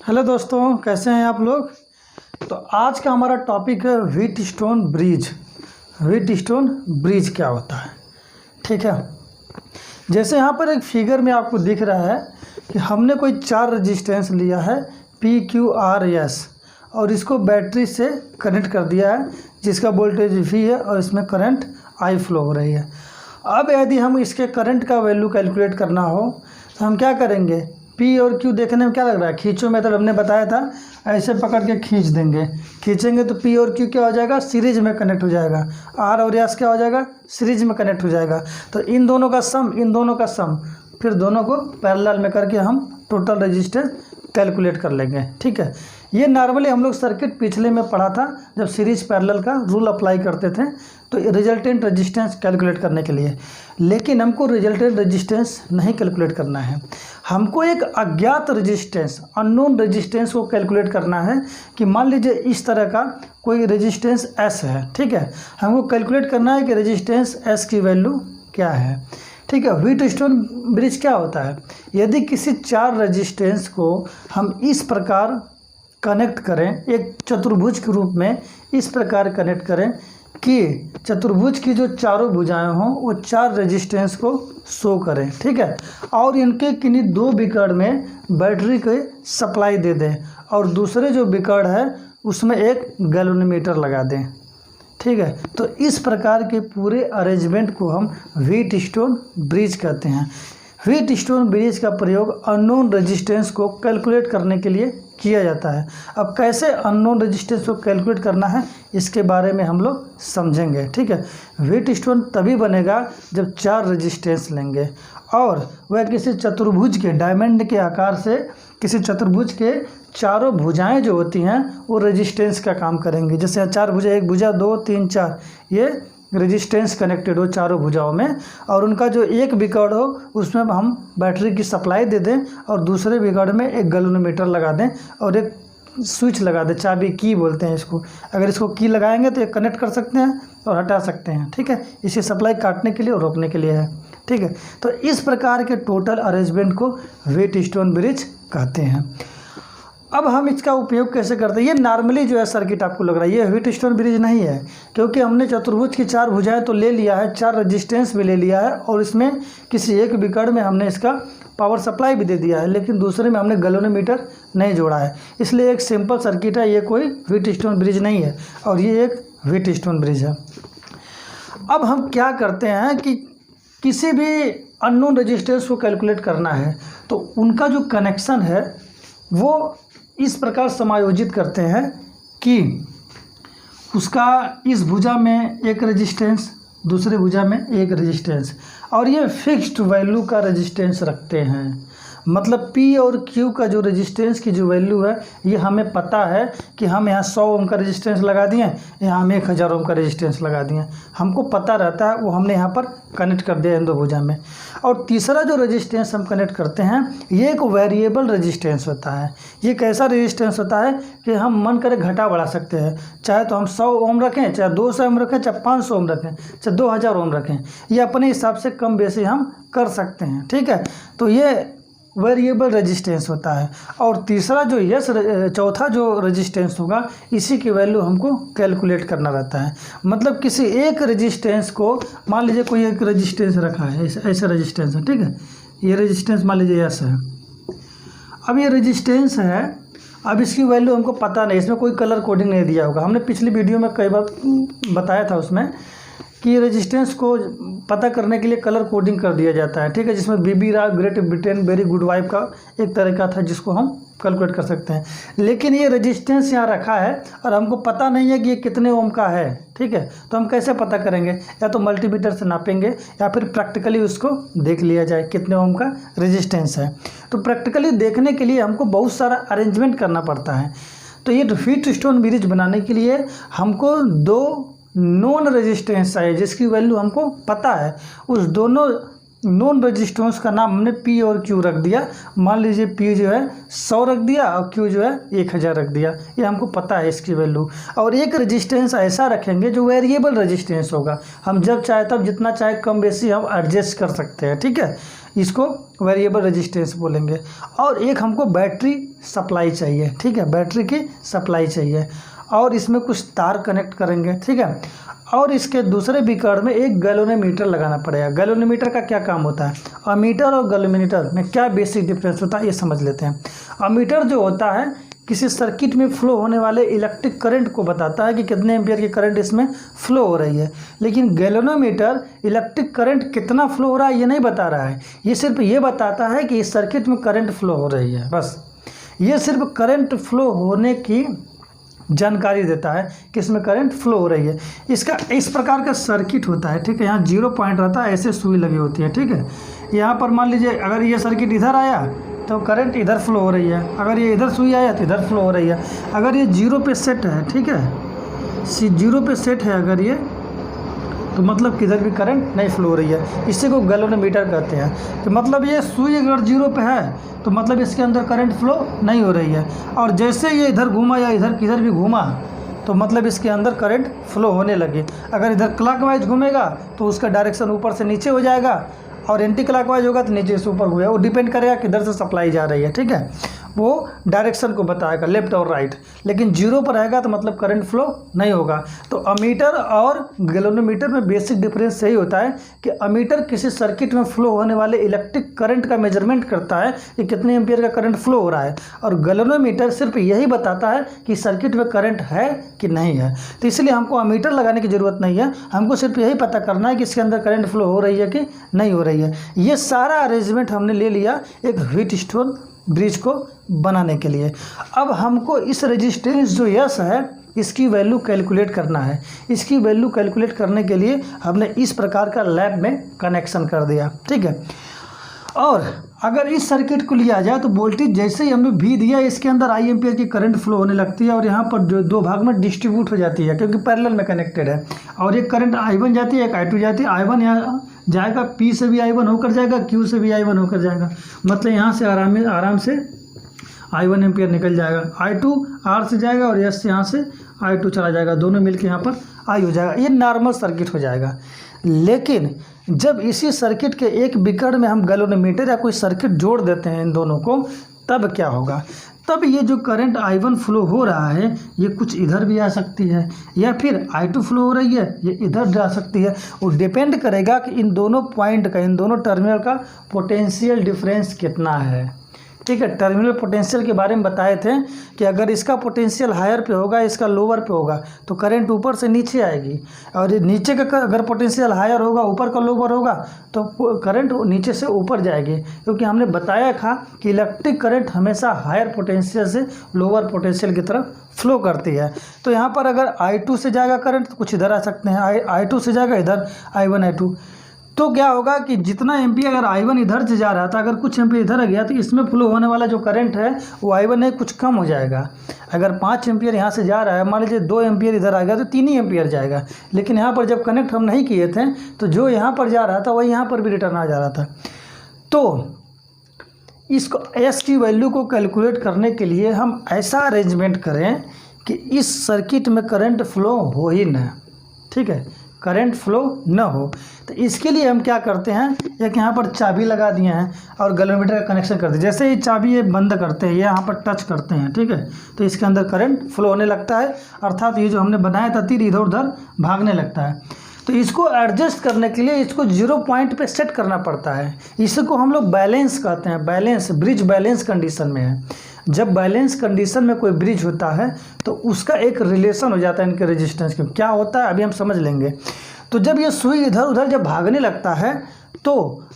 Hello दोस्तों, कैसे हैं आप लोग। तो आज का हमारा टॉपिक है व्हीटस्टोन ब्रिज। व्हीटस्टोन ब्रिज क्या होता है, ठीक है। जैसे यहाँ पर एक फिगर में आपको दिख रहा है कि हमने कोई 4 रेजिस्टेंस लिया है पी क्यू आर एस और इसको बैटरी से कनेक्ट कर दिया है, जिसका वोल्टेज वी है और इसमें करंट आई फ्लो हो रही है। अब यदि हम इसके करंट का वैल्यू कैलकुलेट करना हो तो हम क्या करेंगे, पी और क्यू देखने में क्या लग रहा है, खींचो मेथड हमने बताया था, ऐसे पकड़ के खींच देंगे। खींचेंगे तो पी और क्यू क्या हो जाएगा, सीरीज में कनेक्ट हो जाएगा। आर और एस क्या हो जाएगा, सीरीज में कनेक्ट हो जाएगा। तो इन दोनों का सम, फिर दोनों को पैरेलल में करके हम टोटल रेजिस्टेंस कैलकुलेट कर लेंगे, ठीक है। ये नॉर्मली हम लोग सर्किट पिछले में पढ़ा था, जब सीरीज पैरेलल का रूल अप्लाई करते थे तो रिजल्टेंट रेजिस्टेंस कैलकुलेट करने के लिए। लेकिन हमको रिजल्टेंट रेजिस्टेंस नहीं कैलकुलेट करना है, हमको एक अज्ञात रेजिस्टेंस, अननोन रेजिस्टेंस को कैलकुलेट करना है। कि मान लीजिए इस तरह का कोई रेजिस्टेंस एस है, ठीक है। हमको कैलकुलेट करना है कि रेजिस्टेंस एस की वैल्यू क्या है, ठीक है। व्हीटस्टोन ब्रिज क्या होता है, यदि किसी 4 रेजिस्टेंस को हम इस प्रकार कनेक्ट करें, एक चतुर्भुज के रूप में इस प्रकार कनेक्ट करें कि चतुर्भुज की जो चारों भुजाएं हों वो 4 रेजिस्टेंस को शो करें, ठीक है। और इनके किन्हीं 2 विकर्ण में बैटरी के सप्लाई दे दें और दूसरे जो विकर्ण है उसमें एक गैल्वेनोमीटर लगा दें, ठीक है। तो इस प्रकार के पूरे अरेंजमेंट को हम व्हीटस्टोन ब्रिज कहते हैं। व्हीटस्टोन ब्रिज का प्रयोग अननोन रेजिस्टेंस को कैलकुलेट करने के लिए किया जाता है। अब कैसे अननोन रेजिस्टेंस को कैलकुलेट करना है इसके बारे में हम लोग समझेंगे, ठीक है। व्हीटस्टोन तभी बनेगा जब 4 रेजिस्टेंस लेंगे और वह किसी चतुर्भुज के, डायमंड के आकार से किसी चतुर्भुज के चारों भुजाएं जो होती हैं वो रेजिस्टेंस का काम करेंगी। जैसे 4 भुजा, 1 भुजा 2 3 4, ये रेजिस्टेंस कनेक्टेड हो चारों भुजाओं में, और उनका जो एक विकर्ण हो उसमें हम बैटरी की सप्लाई दे दें और दूसरे विकर्ण में एक गैल्वेनोमीटर लगा दें और एक स्विच लगा दें, चाबी की बोलते हैं इसको। अगर इसको की लगाएंगे तो ये कनेक्ट कर सकते हैं और हटा सकते हैं, ठीक है। इसे सप्लाई काटने के लिए और रोकने के लिए है, ठीक है। तो इस प्रकार के टोटल अरेंजमेंट को व्हीटस्टोन ब्रिज कहते हैं। अब हम इसका उपयोग कैसे करते हैं, ये नॉर्मली जो है सर्किट आपको लग रहा है ये व्हीटस्टोन ब्रिज नहीं है, क्योंकि हमने चतुर्भुज की 4 भुजाएं तो ले लिया है, 4 रेजिस्टेंस भी ले लिया है और इसमें किसी एक विकर्ण में हमने इसका पावर सप्लाई भी दे दिया है, लेकिन दूसरे में हमने गैल्वेनोमीटर नहीं जोड़ा है। इसलिए एक सिंपल सर्किट है, ये कोई व्हीटस्टोन ब्रिज नहीं है और ये एक व्हीटस्टोन ब्रिज है। अब हम क्या करते हैं कि किसी भी अननोन रेजिस्टेंस को कैलकुलेट करना है तो उनका जो कनेक्शन है वो इस प्रकार समायोजित करते हैं कि उसका इस भुजा में एक रेजिस्टेंस, दूसरे भुजा में एक रेजिस्टेंस, और ये फिक्स्ड वैल्यू का रेजिस्टेंस रखते हैं। मतलब P और Q का जो रेजिस्टेंस की जो वैल्यू है ये हमें पता है कि हम यहाँ 100 ओम का रेजिस्टेंस लगा दिए, यहाँ हम 1000 ओम का रेजिस्टेंस लगा दिए, हमको पता रहता है, वो हमने यहाँ पर कनेक्ट कर दिया इन 2 भुजा में। और तीसरा जो रेजिस्टेंस हम कनेक्ट करते हैं ये एक वेरिएबल रेजिस्टेंस होता है। ये कैसा रेजिस्टेंस होता है कि हम मन करे घटा बढ़ा सकते हैं, चाहे तो हम 100 ओम रखें, चाहे 200 ओम रखें, चाहे 500 ओम रखें, चाहे 2000 ओम रखें, ये अपने हिसाब से कम बेसी हम कर सकते हैं, ठीक है। तो ये वेरिएबल रेजिस्टेंस होता है। और तीसरा जो चौथा जो रेजिस्टेंस होगा इसी की वैल्यू हमको कैलकुलेट करना रहता है। मतलब किसी एक रेजिस्टेंस को, मान लीजिए कोई एक रेजिस्टेंस रखा है, ऐसा रेजिस्टेंस है, ठीक है। ये रेजिस्टेंस मान लीजिए ऐसा है। अब ये रेजिस्टेंस है, अब इसकी वैल्यू हमको पता नहीं, इसमें कोई कलर कोडिंग नहीं दिया होगा। हमने पिछली वीडियो में कई बार बताया था उसमें कि रेजिस्टेंस को पता करने के लिए कलर कोडिंग कर दिया जाता है, ठीक है। जिसमें Bibi Rao, great Britain, very good wife का एक तरीका था जिसको हम कैलकुलेट कर सकते हैं। लेकिन ये रेजिस्टेंस यहाँ रखा है और हमको पता नहीं है कि ये कितने ओम का है, ठीक है। तो हम कैसे पता करेंगे, या तो मल्टीमीटर से नापेंगे या फिर प्रैक्टिकली उसको देख लिया जाए कितने ओम का रेजिस्टेंस है। तो प्रैक्टिकली देखने के लिए हमको बहुत सारा अरेंजमेंट करना पड़ता है। तो ये व्हीटस्टोन ब्रिज बनाने के लिए हमको 2 नॉन रेजिस्टेंस चाहिए जिसकी वैल्यू हमको पता है। उस दोनों नॉन रेजिस्टेंस का नाम हमने P और Q रख दिया। मान लीजिए P जो है 100 रख दिया और Q जो है 1000 रख दिया, ये हमको पता है इसकी वैल्यू। और एक रेजिस्टेंस ऐसा रखेंगे जो वेरिएबल रेजिस्टेंस होगा, हम जब चाहे तब जितना चाहे कम बेसी हम एडजस्ट कर सकते हैं, ठीक है। इसको वेरिएबल रेजिस्टेंस बोलेंगे। और एक हमको बैटरी सप्लाई चाहिए, ठीक है, बैटरी की सप्लाई चाहिए, और इसमें कुछ तार कनेक्ट करेंगे, ठीक है। और इसके दूसरे बिकड़ में एक गैल्वेनोमीटर लगाना पड़ेगा। गैल्वेनोमीटर का क्या काम होता है, अमीटर और गैल्वेनोमीटर में क्या बेसिक डिफरेंस होता है ये समझ लेते हैं। अमीटर जो होता है किसी सर्किट में फ्लो होने वाले इलेक्ट्रिक करंट को बताता है कि कितने एम्पियर की करंट इसमें फ्लो हो रही है, लेकिन गैल्वेनोमीटर इलेक्ट्रिक करंट कितना फ्लो हो रहा है ये नहीं बता रहा है, ये सिर्फ ये बताता है कि इस सर्किट में करंट फ्लो हो रही है, बस ये सिर्फ करंट फ्लो होने की जानकारी देता है कि इसमें करंट फ्लो हो रही है। इसका इस प्रकार का सर्किट होता है, ठीक है। यहाँ 0 पॉइंट रहता है, ऐसे सुई लगी होती है, ठीक है। यहाँ पर मान लीजिए अगर ये सर्किट इधर आया तो करंट इधर फ्लो हो रही है, अगर ये इधर सुई आया तो इधर फ्लो हो रही है। अगर ये 0 पे सेट है, ठीक है, 0 पे सेट है अगर ये, तो मतलब किधर भी करंट नहीं फ्लो हो रही है, इसी को गैल्वेनोमीटर कहते हैं। तो मतलब ये सुई अगर 0 पे है तो मतलब इसके अंदर करंट फ्लो नहीं हो रही है, और जैसे ये इधर घूमा या इधर किधर भी घूमा तो मतलब इसके अंदर करंट फ्लो होने लगे। अगर इधर क्लॉकवाइज घूमेगा तो उसका डायरेक्शन ऊपर से नीचे हो जाएगा, और एंटी क्लॉकवाइज होगा तो नीचे से ऊपर हुआ, वो डिपेंड करेगा किधर से सप्लाई जा रही है, ठीक है, वो डायरेक्शन को बताएगा लेफ्ट और राइट। लेकिन 0 पर रहेगा तो मतलब करंट फ्लो नहीं होगा। तो अमीटर और गैल्वेनोमीटर में बेसिक डिफरेंस यही होता है कि अमीटर किसी सर्किट में फ्लो होने वाले इलेक्ट्रिक करंट का मेजरमेंट करता है कि कितने एम्पियर का करंट फ्लो हो रहा है, और गैल्वेनोमीटर सिर्फ यही बताता है कि सर्किट में करंट है कि नहीं है। तो इसलिए हमको अमीटर लगाने की ज़रूरत नहीं है, हमको सिर्फ यही पता करना है कि इसके अंदर करंट फ्लो हो रही है कि नहीं हो रही है। ये सारा अरेंजमेंट हमने ले लिया एक व्हीटस्टोन ब्रिज को बनाने के लिए। अब हमको इस रेजिस्टेंस जो यस है इसकी वैल्यू कैलकुलेट करना है। इसकी वैल्यू कैलकुलेट करने के लिए हमने इस प्रकार का लैब में कनेक्शन कर दिया, ठीक है। और अगर इस सर्किट को लिया जाए तो वोल्टेज जैसे ही हमने भी दिया इसके अंदर आई एम्पियर की करंट फ्लो होने लगती है, और यहाँ पर जो 2 भाग में डिस्ट्रीब्यूट हो जाती है क्योंकि पैरेलल में कनेक्टेड है। और एक करंट I1 जाती है, एक I2 जाती है। I1 यहाँ जाएगा, P से भी I1 होकर जाएगा, Q से भी I1 होकर जाएगा, मतलब यहाँ से आराम से I1 एम्पियर निकल जाएगा। I2 R से जाएगा और S से यहाँ से I2 चला जाएगा, दोनों मिलकर यहाँ पर I हो जाएगा। ये नॉर्मल सर्किट हो जाएगा। लेकिन जब इसी सर्किट के एक बिकड़ में हम गैल्वेनोमीटर या कोई सर्किट जोड़ देते हैं इन दोनों को, तब क्या होगा, तब ये जो करंट I1 फ्लो हो रहा है ये कुछ इधर भी आ सकती है, या फिर I2 फ्लो हो रही है ये इधर जा सकती है। वो डिपेंड करेगा कि इन दोनों पॉइंट का, इन दोनों टर्मिनल का पोटेंशियल डिफरेंस कितना है, ठीक है। टर्मिनल पोटेंशियल के बारे में बताए थे कि अगर इसका पोटेंशियल हायर पे होगा, इसका लोअर पे होगा, तो करंट ऊपर से नीचे आएगी, और ये नीचे का अगर पोटेंशियल हायर होगा, ऊपर का लोअर होगा, तो करंट नीचे से ऊपर जाएगी। क्योंकि हमने बताया था कि इलेक्ट्रिक करंट हमेशा हायर पोटेंशियल से लोअर पोटेंशियल की तरफ फ्लो करती है। तो यहाँ पर अगर I2 से जाएगा करंट तो कुछ इधर आ सकते हैं, I2 से जाएगा इधर I1 I2, तो क्या होगा कि जितना एम्पियर अगर I1 इधर से जा रहा था, अगर कुछ एम्पियर इधर आ गया तो इसमें फ्लो होने वाला जो करंट है वो I1 है कुछ कम हो जाएगा। अगर 5 एम्पियर यहाँ से जा रहा है, मान लीजिए 2 एम्पियर इधर आ गया तो 3 ही एम्पियर जाएगा। लेकिन यहाँ पर जब कनेक्ट हम नहीं किए थे तो जो यहाँ पर जा रहा था वही यहाँ पर भी रिटर्न आ जा रहा था। तो इसको एस की वैल्यू को कैलकुलेट करने के लिए हम ऐसा अरेंजमेंट करें कि इस सर्किट में करंट फ्लो हो ही ना, ठीक है, करंट फ्लो न हो। तो इसके लिए हम क्या करते हैं, एक यहाँ पर चाबी लगा दिए हैं और गैल्वेनोमीटर का कनेक्शन कर दिए। जैसे ही चाबी ये बंद करते हैं, ये यहाँ पर टच करते हैं, ठीक है, तो इसके अंदर करंट फ्लो होने लगता है, अर्थात ये जो हमने बनाया था तीर इधर उधर भागने लगता है। तो इसको एडजस्ट करने के लिए इसको 0 पॉइंट पे सेट करना पड़ता है। इसको हम लोग बैलेंस कहते हैं, बैलेंस, ब्रिज बैलेंस कंडीशन में है। जब बैलेंस कंडीशन में कोई ब्रिज होता है तो उसका एक रिलेशन हो जाता है इनके रेजिस्टेंस के। क्या होता है अभी हम समझ लेंगे। तो जब ये सुई इधर उधर जब भागने लगता है तो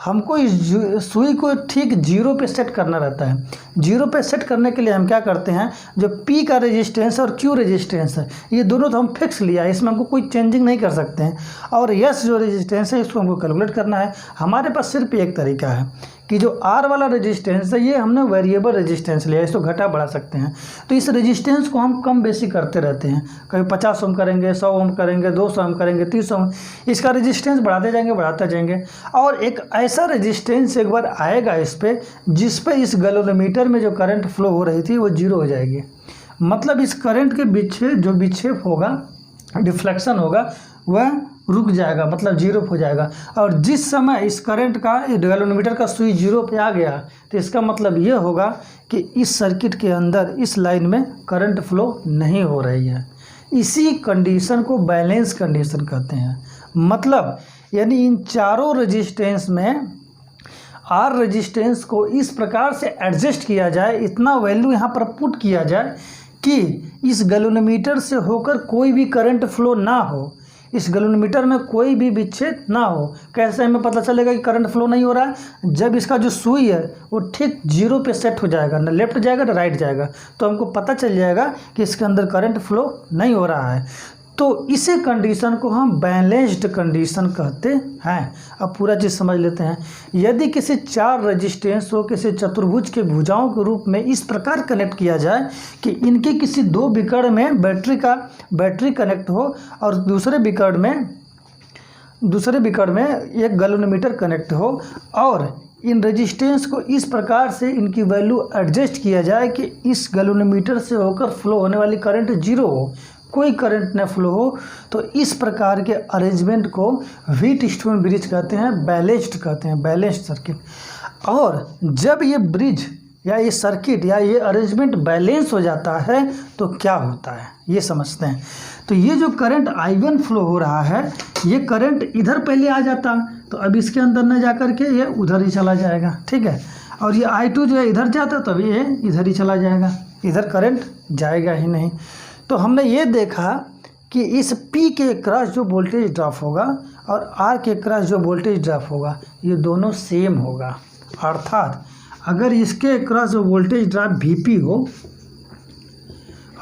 हमको इस सुई को ठीक 0 पे सेट करना रहता है। 0 पे सेट करने के लिए हम क्या करते हैं, जो P का रेजिस्टेंस और Q रेजिस्टेंस है ये दोनों तो हम फिक्स लिया है, इसमें हमको कोई चेंजिंग नहीं कर सकते हैं। और S जो रेजिस्टेंस है इसको हमको कैलकुलेट करना है। हमारे पास सिर्फ एक तरीका है कि जो R वाला रेजिस्टेंस है ये हमने वेरिएबल रेजिस्टेंस लिया है, इसको घटा बढ़ा सकते हैं। तो इस रेजिस्टेंस को हम कम बेसी करते रहते हैं, कभी 50 ओम करेंगे, 100 ओम करेंगे, 200 ओम करेंगे, 30 ओम, इसका रेजिस्टेंस बढ़ाते जाएंगे। और एक ऐसा रेजिस्टेंस एक बार आएगा इस पर जिस पे इस गैल्वेनोमीटर में जो करंट फ्लो हो रही थी वो 0 हो जाएगी। मतलब इस करंट के पीछे जो विक्षेप होगा, डिफ्लेक्शन होगा, वह रुक जाएगा, मतलब जीरो हो जाएगा। और जिस समय इस करंट का गैल्वेनोमीटर का सुई जीरो पे आ गया तो इसका मतलब ये होगा कि इस सर्किट के अंदर इस लाइन में करंट फ्लो नहीं हो रही है। इसी कंडीशन को बैलेंस कंडीशन कहते हैं। मतलब यानी इन चारों रेजिस्टेंस में आर रेजिस्टेंस को इस प्रकार से एडजस्ट किया जाए, इतना वैल्यू यहाँ पर पुट किया जाए कि इस गैल्वेनोमीटर से होकर कोई भी करंट फ्लो ना हो, इस गैल्वेनोमीटर में कोई भी विच्छेद ना हो। कैसे हमें पता चलेगा कि करंट फ्लो नहीं हो रहा है? जब इसका जो सुई है वो ठीक जीरो पे सेट हो जाएगा, ना लेफ्ट जाएगा ना राइट जाएगा, तो हमको पता चल जाएगा कि इसके अंदर करंट फ्लो नहीं हो रहा है। तो इसी कंडीशन को हम बैलेंस्ड कंडीशन कहते हैं। अब पूरा चीज़ समझ लेते हैं। यदि किसी चार रेजिस्टेंस को किसी चतुर्भुज के भुजाओं के रूप में इस प्रकार कनेक्ट किया जाए कि इनके किसी दो विकर्ण में बैटरी कनेक्ट हो और दूसरे विकर्ण में एक गैल्वेनोमीटर कनेक्ट हो, और इन रेजिस्टेंस को इस प्रकार से इनकी वैल्यू एडजस्ट किया जाए कि इस गैल्वेनोमीटर से होकर फ्लो होने वाली करंट जीरो हो, कोई करंट न फ्लो हो, तो इस प्रकार के अरेंजमेंट को व्हीटस्टोन ब्रिज कहते हैं, बैलेंस्ड कहते हैं, बैलेंस्ड सर्किट। और जब ये ब्रिज या ये सर्किट या ये अरेंजमेंट बैलेंस हो जाता है तो क्या होता है ये समझते हैं। तो ये जो करंट I1 फ्लो हो रहा है, ये करंट इधर पहले आ जाता तो अब इसके अंदर न जा कर के ये उधर ही चला जाएगा, ठीक है। और ये I2 जो है इधर जाता तब ये इधर ही चला जाएगा, इधर करंट जाएगा ही नहीं। तो हमने ये देखा कि इस P के क्रॉस जो वोल्टेज ड्रॉप होगा और R के क्रॉस जो वोल्टेज ड्रॉप होगा ये दोनों सेम होगा। अर्थात अगर इसके क्रॉस जो वोल्टेज ड्रॉप Vp हो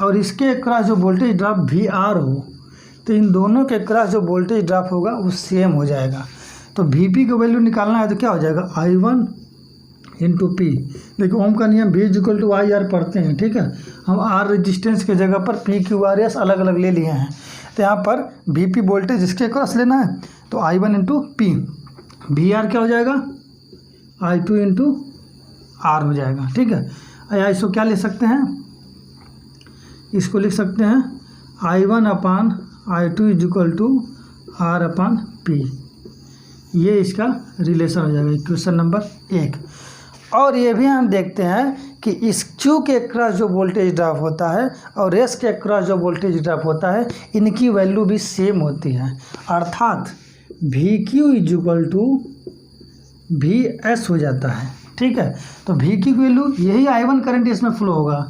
और इसके क्रॉस जो वोल्टेज ड्रॉप VR हो तो इन दोनों के क्रॉस जो वोल्टेज ड्रॉप होगा वो सेम हो जाएगा। तो Vp का वैल्यू निकालना है तो क्या हो जाएगा, I1 इंटू P। देखिए ओम का नियम V इक्वल टू IR पढ़ते हैं, ठीक है। हम R रेजिस्टेंस के जगह पर PQRS अलग अलग ले लिए हैं, तो यहाँ पर Vp वोल्टेज इसके क्रॉस लेना है तो I1 इंटू P, VR क्या हो जाएगा, I2 इंटू R हो जाएगा, ठीक है। या इसको क्या ले सकते हैं, इसको लिख सकते हैं I1 upon I2 equal to R upon P। ये इसका रिलेशन हो जाएगा, इक्वेशन नंबर 1। और ये भी हम देखते हैं कि इस Q के क्रॉस जो वोल्टेज ड्रॉप होता है और S के क्रॉस जो वोल्टेज ड्रॉप होता है इनकी वैल्यू भी सेम होती है। अर्थात VQ इक्वल टू VS हो जाता है, ठीक है। तो VQ की वैल्यू यही I1 करंट इसमें फ्लो होगा,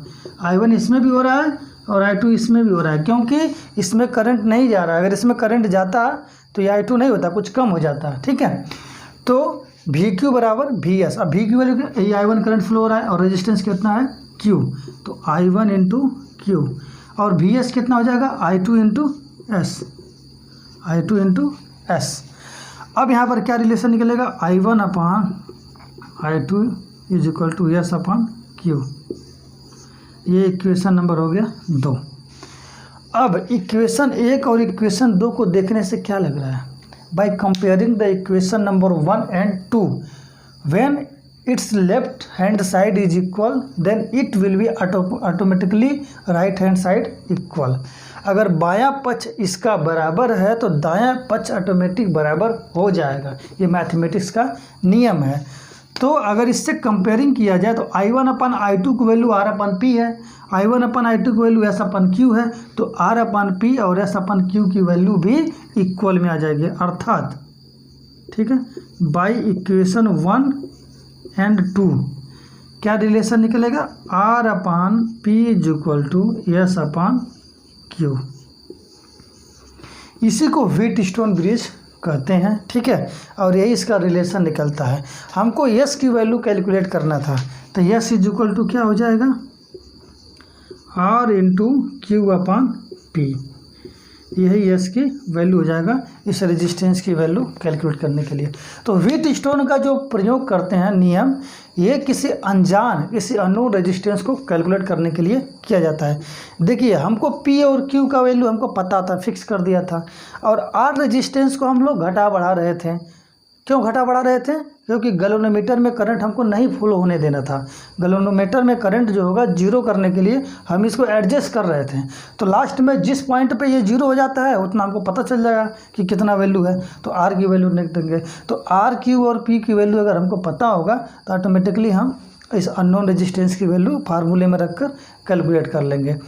I1 इसमें भी हो रहा है और I2 इसमें भी हो रहा है, क्योंकि इसमें करंट नहीं जा रहा है। अगर इसमें करंट जाता तो ये I2 नहीं होता, कुछ कम हो जाता, ठीक है। तो VQ बराबर VS। अब VQ वैल्यू ये I1 करंट फ्लो हो रहा है और रेजिस्टेंस कितना है Q, तो I1 इंटू Q, और VS कितना हो जाएगा I2 into S, I2 into S। अब यहाँ पर क्या रिलेशन निकलेगा, I1 upon I2 is equal to S upon Q। ये इक्वेशन नंबर हो गया 2। अब इक्वेशन 1 और इक्वेशन 2 को देखने से क्या लग रहा है, by comparing the equation number 1 and 2, when its left hand side is equal then it will be automatically right hand side equal। अगर बायां पक्ष इसका बराबर है तो दायां पक्ष ऑटोमेटिक बराबर हो जाएगा, ये मैथमेटिक्स का नियम है। तो अगर इससे कंपेयरिंग किया जाए तो I1 अपान I2 की वैल्यू R अपान P है, I1 अपान I2 की वैल्यू S अपान Q है, तो R अपान P और S अपान Q की वैल्यू भी इक्वल में आ जाएगी। अर्थात ठीक है, बाई इक्वेशन 1 एंड 2 क्या रिलेशन निकलेगा, R upon P is equal to S upon Q। इसी को व्हीटस्टोन ब्रिज कहते हैं, ठीक है। और यही इसका रिलेशन निकलता है। हमको S की वैल्यू कैलकुलेट करना था, तो S इज इक्वल टू क्या हो जाएगा, R इंटू Q अपान P। यही S की वैल्यू हो जाएगा इस रेजिस्टेंस की वैल्यू कैलकुलेट करने के लिए। तो व्हीटस्टोन का जो प्रयोग करते हैं नियम, ये किसी अनजान किसी अननोन रेजिस्टेंस को कैलकुलेट करने के लिए किया जाता है। देखिए हमको P और Q का वैल्यू हमको पता था, फिक्स कर दिया था, और R रेजिस्टेंस को हम लोग घटा बढ़ा रहे थे। क्यों घटा बढ़ा रहे थे, क्योंकि गैल्वेनोमीटर में करंट हमको नहीं फ्लो होने देना था। गैल्वेनोमीटर में करंट जो होगा जीरो करने के लिए हम इसको एडजस्ट कर रहे थे। तो लास्ट में जिस पॉइंट पे ये जीरो हो जाता है उतना हमको पता चल जाएगा कि कितना वैल्यू है, तो आर की वैल्यू लिख देंगे। तो आर क्यू और पी की वैल्यू अगर हमको पता होगा तो ऑटोमेटिकली हम इस अननोन रेजिस्टेंस की वैल्यू फार्मूले में रख कर कैलकुलेट कर लेंगे।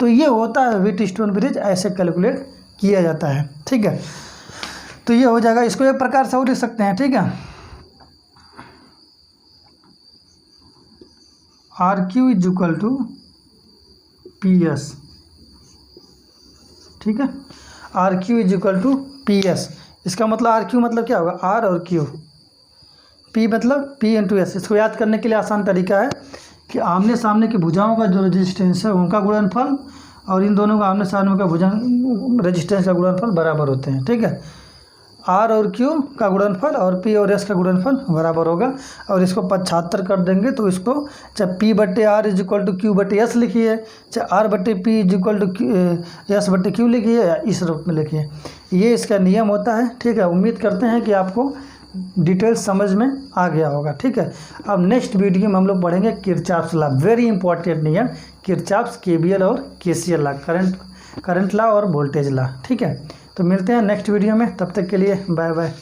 तो ये होता है व्हीटस्टोन ब्रिज, ऐसे कैलकुलेट किया जाता है। ठीक है, तो ये हो जाएगा। इसको एक प्रकार से और लिख सकते हैं। ठीक है, R Q is equal to P S. ठीक है, R Q is equal to P S. इसका मतलब आर क्यू मतलब क्या होगा, आर और क्यू, पी मतलब पी इंटू एस। इसको याद करने के लिए आसान तरीका है कि आमने सामने की भुजाओं का जो रेजिस्टेंस है उनका गुणनफल और इन दोनों का आमने सामने का भुजा रेजिस्टेंस का गुणनफल बराबर होते हैं। ठीक है, आर और क्यू का गुणनफल और पी और एस का गुणनफल बराबर होगा। और इसको 75 कर देंगे तो इसको चाहे पी बटे R is equal to Q बटे एस लिखिए, चाहे आर बटे P is equal to S बटे क्यू लिखिए, या इस रूप में लिखिए। ये इसका नियम होता है। ठीक है, उम्मीद करते हैं कि आपको डिटेल्स समझ में आ गया होगा। ठीक है, अब नेक्स्ट वीडियो में हम लोग पढ़ेंगे किरचॉफ्स लॉ, वेरी इंपॉर्टेंट नियम, किरचॉफ्स केवीएल और केसीएल लॉ, करंट लॉ और वोल्टेज लॉ। ठीक है, तो मिलते हैं नेक्स्ट वीडियो में, तब तक के लिए बाय बाय।